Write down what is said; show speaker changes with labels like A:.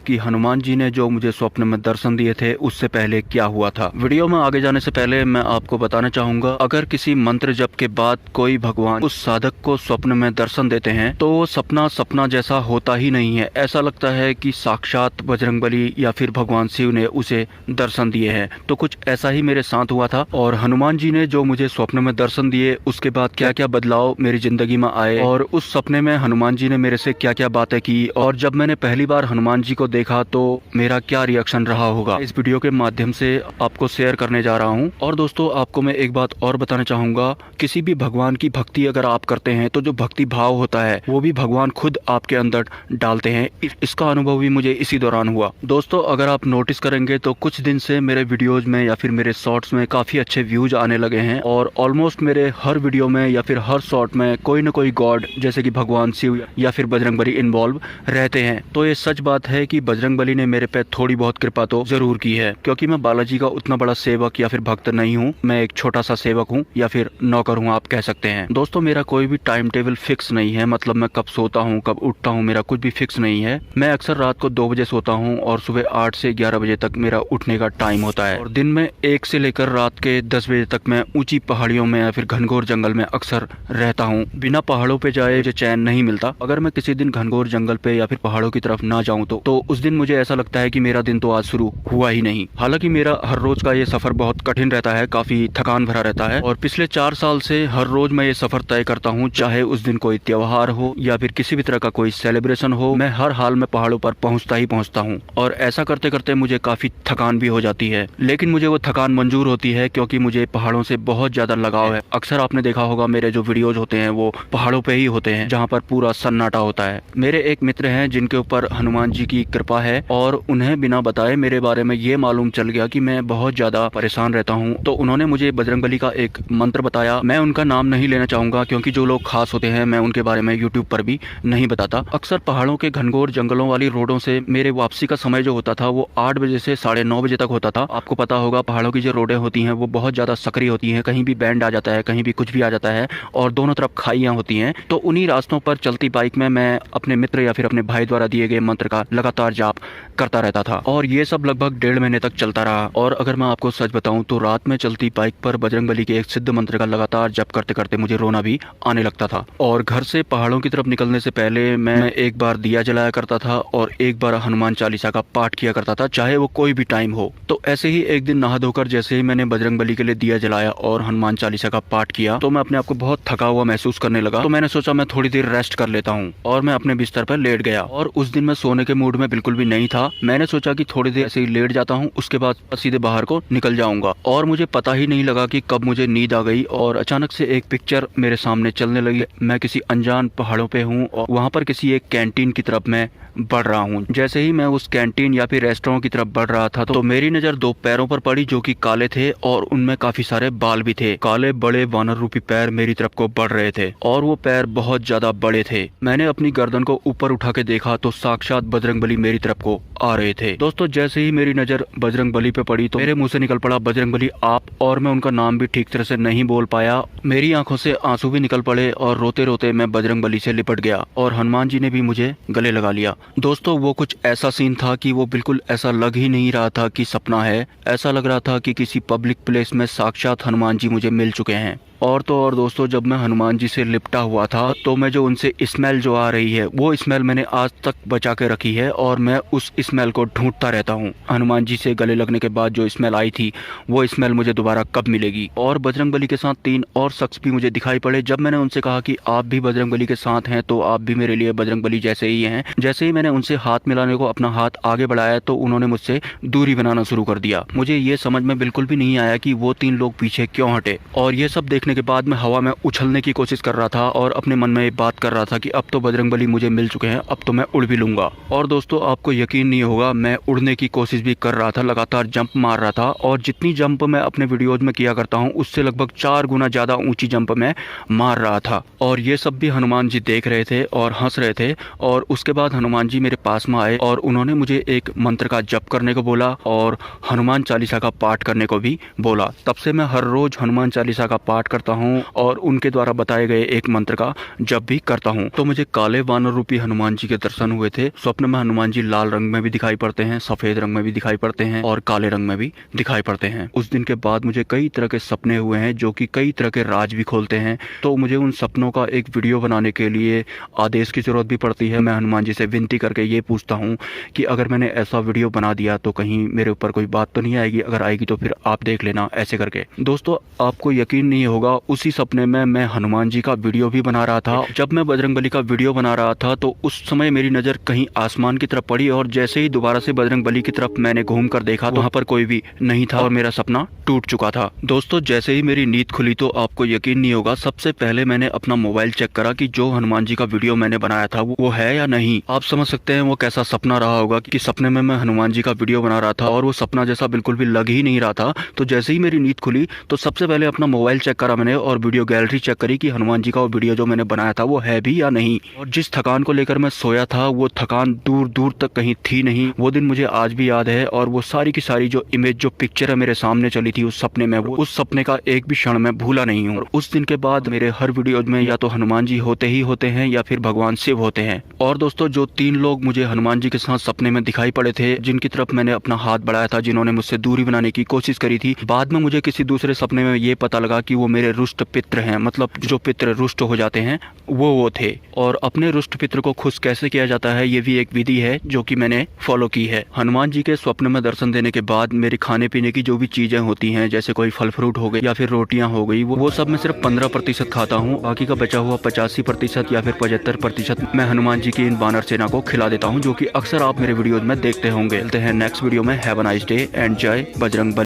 A: कि हनुमान जी ने जो मुझे स्वप्न में दर्शन दिए थे उससे पहले क्या हुआ था। वीडियो में आगे जाने से पहले मैं आपको बताना चाहूंगा, अगर किसी मंत्र जप के बाद कोई भगवान उस साधक को स्वप्न में दर्शन देते हैं तो वो सपना सपना जैसा होता ही नहीं है। ऐसा लगता है कि साक्षात बजरंगबली या फिर भगवान शिव ने उसे दर्शन दिए हैं। तो कुछ ऐसा ही मेरे साथ हुआ था और हनुमान जी ने जो मुझे स्वप्न में दर्शन दिए उसके बाद क्या क्या बदलाव मेरी जिंदगी में आए और उस सपने में हनुमान जी ने मेरे से क्या क्या बातें की और जब मैंने पहली बार हनुमान जी को देखा तो मेरा क्या रिएक्शन रहा होगा, इस वीडियो के माध्यम से आपको शेयर करने जा रहा हूं। और दोस्तों आपको मैं एक बात और बताना चाहूंगा, किसी भी भगवान की भक्ति अगर आप करते हैं तो जो भक्ति भाव होता है वो भी भगवान खुद आपके अंदर डालते हैं। इसका अनुभव भी मुझे इसी दौरान हुआ। दोस्तों अगर आप नोटिस करेंगे तो कुछ दिन से मेरे वीडियोज में या फिर मेरे शॉर्ट्स में काफी अच्छे व्यूज आने लगे हैं और ऑलमोस्ट मेरे हर वीडियो में या फिर हर शॉर्ट में कोई न कोई गॉड जैसे कि भगवान शिव या फिर बजरंगबली इन्वॉल्व रहते हैं। तो ये सच बात है कि बजरंगबली ने मेरे पे थोड़ी बहुत कृपा तो जरूर की है, क्योंकि मैं बालाजी का उतना बड़ा सेवक या फिर भक्त नहीं हूँ। मैं एक छोटा सा सेवक हूँ या फिर नौकर हूँ आप कह सकते हैं। दोस्तों मेरा कोई भी टाइम टेबल फिक्स नहीं है, मतलब मैं कब सोता हूँ कब उठता हूँ मेरा कुछ भी फिक्स नहीं है। मैं अक्सर रात को 2 बजे सोता हूँ और सुबह 8 से 11 बजे तक मेरा उठने का टाइम होता है और दिन में 1 से लेकर रात के 10 बजे तक मैं ऊंची पहाड़ियों में या फिर घनघोर जंगल में अक्सर रहता हूँ। बिना पहाड़ों पे जाए मुझे चैन नहीं मिलता। अगर मैं किसी दिन घनघोर जंगल पे या फिर पहाड़ों की तरफ ना जाऊँ तो उस दिन मुझे ऐसा लगता है कि मेरा दिन तो आज शुरू हुआ ही नहीं। हालांकि मेरा हर रोज का ये सफर बहुत कठिन रहता है, काफी थकान भरा रहता है और पिछले 4 साल से हर रोज मैं ये सफर तय करता हूँ, चाहे उस दिन कोई त्योहार हो या फिर किसी भी तरह का कोई सेलिब्रेशन हो, मैं हर हाल में पहाड़ों पर पहुँचता ही पहुँचता हूँ। और ऐसा करते करते मुझे काफी थकान भी हो जाती है, लेकिन मुझे वो थकान मंजूर होती है क्योंकि मुझे पहाड़ों से बहुत ज्यादा लगाव है। अक्सर आपने देखा होगा मेरे जो वीडियोज होते हैं वो पहाड़ों पे ही होते हैं जहाँ पर पूरा सन्नाटा होता है। मेरे एक मित्र हैं जिनके ऊपर हनुमान जी की कृपा है और उन्हें बिना बताए मेरे बारे में ये मालूम चल गया कि मैं बहुत ज्यादा परेशान रहता हूँ, तो उन्होंने मुझे बजरंगबली का एक मंत्र बताया। मैं उनका नाम नहीं लेना चाहूंगा क्योंकि जो लोग खास होते हैं मैं उनके बारे में यूट्यूब पर भी नहीं बताता। अक्सर पहाड़ों के घनघोर जंगलों वाली रोडों से मेरे वापसी का समय जो होता था वो 8 बजे से 9:30 बजे तक होता था। आपको पता होगा पहाड़ों की जो रोडें होती हैं वो बहुत ज्यादा सक्रिय होती हैं, कहीं भी बैंड आ जाता है, कहीं भी कुछ भी आ जाता है और दोनों तरफ खाइयां होती हैं। तो उन्हीं रास्तों पर चलती बाइक में मैं अपने मित्र या फिर अपने भाई द्वारा दिए गए मंत्र का लगातार जाप करता रहता था और ये सब लगभग 1.5 महीने तक चलता रहा। और अगर मैं आपको सच बताऊं तो रात में चलती बाइक पर बजरंगबली के एक सिद्ध मंत्र का लगातार जप करते करते मुझे रोना भी आने लगता था। और घर से पहाड़ों की तरफ निकलने से पहले मैं एक बार दिया जलाया करता था और एक बार हनुमान चालीसा का पाठ किया करता था, चाहे वो कोई भी टाइम हो। तो ऐसे ही एक दिन नहा धोकर जैसे ही मैंने बजरंगबली के लिए दिया जलाया और हनुमान चालीसा का पाठ किया तो मैं अपने आप को बहुत थका हुआ महसूस करने लगा। तो मैंने सोचा मैं थोड़ी देर रेस्ट कर लेता हूँ और मैं अपने बिस्तर पर लेट गया। और उस दिन मैं सोने के मूड में बिल्कुल भी नहीं था। मैंने सोचा कि थोड़ी देर ऐसे ही लेट जाता हूँ, उसके बाद सीधे बाहर को निकल जाऊंगा। और मुझे पता ही नहीं लगा कि कब मुझे नींद आ गई और अचानक से एक पिक्चर मेरे सामने चलने लगी। मैं किसी अनजान पहाड़ों पे हूँ और वहाँ पर किसी एक कैंटीन की तरफ मैं बढ़ रहा हूँ। जैसे ही मैं उस कैंटीन या फिर रेस्टोरेंट की तरफ बढ़ रहा था तो मेरी नजर 2 पैरों पर पड़ी जो कि काले थे और उनमें काफी सारे बाल भी थे। काले बड़े वानर रूपी पैर मेरी तरफ को बढ़ रहे थे और वो पैर बहुत ज्यादा बड़े थे। मैंने अपनी गर्दन को ऊपर उठा के देखा तो साक्षात बजरंगबली मेरी तरफ को आ रहे थे। दोस्तों जैसे ही मेरी नजर बजरंगबली पे पड़ी तो मेरे मुंह से निकल पड़ा बजरंगबली आप, और मैं उनका नाम भी ठीक तरह से नहीं बोल पाया। मेरी आंखों से आंसू भी निकल पड़े और रोते रोते मैं बजरंगबली से लिपट गया और हनुमान जी ने भी मुझे गले लगा लिया। दोस्तों वो कुछ ऐसा सीन था कि वो बिल्कुल ऐसा लग ही नहीं रहा था कि सपना है, ऐसा लग रहा था कि किसी पब्लिक प्लेस में साक्षात हनुमान जी मुझे मिल चुके हैं। और तो और दोस्तों जब मैं हनुमान जी से लिपटा हुआ था तो मैं जो उनसे स्मेल जो आ रही है वो स्मेल मैंने आज तक बचा के रखी है और मैं उस स्मेल को ढूंढता रहता हूँ। हनुमान जी से गले लगने के बाद जो स्मेल आई थी वो स्मेल मुझे दोबारा कब मिलेगी। और बजरंगबली के साथ 3 और शख्स भी मुझे दिखाई पड़े। जब मैंने उनसे कहा कि आप भी बजरंगबली के साथ हैं तो आप भी मेरे लिए बजरंगबली जैसे ही हैं, जैसे ही मैंने उनसे हाथ मिलाने को अपना हाथ आगे बढ़ाया तो उन्होंने मुझसे दूरी बनाना शुरू कर दिया। मुझे ये समझ में बिल्कुल भी नहीं आया कि वो 3 लोग पीछे क्यों हटे। और ये सब देखने के बाद मैं हवा में उछलने की कोशिश कर रहा था और अपने मन में ये बात कर रहा था कि अब तो बजरंगबली मुझे मिल चुके हैं, अब तो मैं उड़ भी लूंगा। और दोस्तों आपको यकीन नहीं होगा, मैं उड़ने की कोशिश भी कर रहा था, लगातार जंप मार रहा था और जितनी जंप मैं अपने वीडियोज में किया करता हूँ उससे लगभग 4 गुना ज्यादा ऊंची जंप मैं मार रहा था। और ये सब भी हनुमान जी देख रहे थे और हंस रहे थे। और उसके बाद हनुमान जी मेरे पास में आए और उन्होंने मुझे एक मंत्र का जप करने को बोला और हनुमान चालीसा का पाठ करने को भी बोला। तब से मैं हर रोज हनुमान चालीसा का पाठ करता हूँ और उनके द्वारा बताए गए एक मंत्र का जप भी करता हूँ। तो मुझे काले वानर रूपी हनुमान जी के दर्शन हुए थे। स्वप्न में हनुमान जी लाल रंग में भी दिखाई पड़ते हैं, सफेद रंग में भी दिखाई पड़ते हैं और काले रंग में भी दिखाई पड़ते हैं। उस दिन के बाद मुझे कई तरह के सपने हुए हैं जो कि कई तरह के राज भी खोलते हैं। तो मुझे उन सपनों का एक वीडियो बनाने के लिए आदेश की जरूरत भी पड़ती है। मैं हनुमान जी से विनती करके ये पूछता हूँ कि अगर मैंने ऐसा वीडियो बना दिया तो कहीं मेरे ऊपर कोई बात तो नहीं आएगी, अगर आएगी तो फिर आप देख लेना, ऐसे करके। दोस्तों आपको यकीन नहीं होगा, उसी सपने में मैं हनुमान जी का वीडियो भी बना रहा था। जब मैं बजरंगबली का वीडियो बना रहा था तो उस समय मेरी नजर कहीं आसमान की तरफ पड़ी और जैसे ही दोबारा से बजरंगबली की तरफ मैंने घूम कर देखा तो वहाँ पर कोई भी नहीं था और मेरा सपना टूट चुका था। दोस्तों जैसे ही मेरी नींद खुली तो आपको यकीन नहीं होगा, सबसे पहले मैंने अपना मोबाइल चेक करा कि जो हनुमान जी का वीडियो मैंने बनाया था वो है या नहीं। आप समझ सकते हैं वो कैसा सपना रहा होगा कि सपने में मैं हनुमान जी का वीडियो बना रहा था और वो सपना जैसा बिल्कुल भी लग ही नहीं रहा था। तो जैसे ही मेरी नींद खुली तो सबसे पहले अपना मोबाइल चेक करा मैंने और वीडियो गैलरी चेक करी कि हनुमान जी का वो वीडियो जो मैंने बनाया था वो है भी या नहीं। और जिस थकान को लेकर मैं सोया था वो थकान दूर दूर तक कहीं थी नहीं। वो दिन मुझे आज भी याद है और वो सारी की सारी जो इमेज, जो पिक्चर है मेरे सामने चली थी उस सपने में, वो उस सपने का एक भी क्षण मैं भूला नहीं हूँ। और उस दिन के बाद मेरे हर वीडियो में या तो हनुमान जी होते ही होते हैं या फिर भगवान शिव होते हैं। और दोस्तों जो 3 लोग मुझे हनुमान जी के साथ सपने में दिखाई पड़े थे, जिनकी तरफ मैंने अपना हाथ बढ़ाया था, जिन्होंने मुझसे दूरी बनाने की कोशिश करी थी, बाद में मुझे किसी दूसरे सपने में ये पता लगा कि वो मेरे रुष्ट पित्र हैं। मतलब जो पित्र रुष्ट हो जाते हैं वो थे। और अपने रुष्ट पित्र को खुश कैसे किया जाता है ये भी एक विधि है जो कि मैंने फॉलो की है। हनुमान जी के स्वप्न में दर्शन देने के बाद मेरी खाने पीने की जो भी चीजें होती हैं, जैसे कोई फल फ्रूट हो गए या फिर रोटियां हो गई, वो सब मैं सिर्फ 15% खाता हूँ। बाकी का बचा हुआ 85% या फिर 75% मैं हनुमान जी की इन वानर सेना को खिला देता हूँ, जो कि अक्सर आप मेरे वीडियोज में देखते होंगे। मिलते हैं नेक्स्ट वीडियो में। Have a nice day and जय बजरंग बली।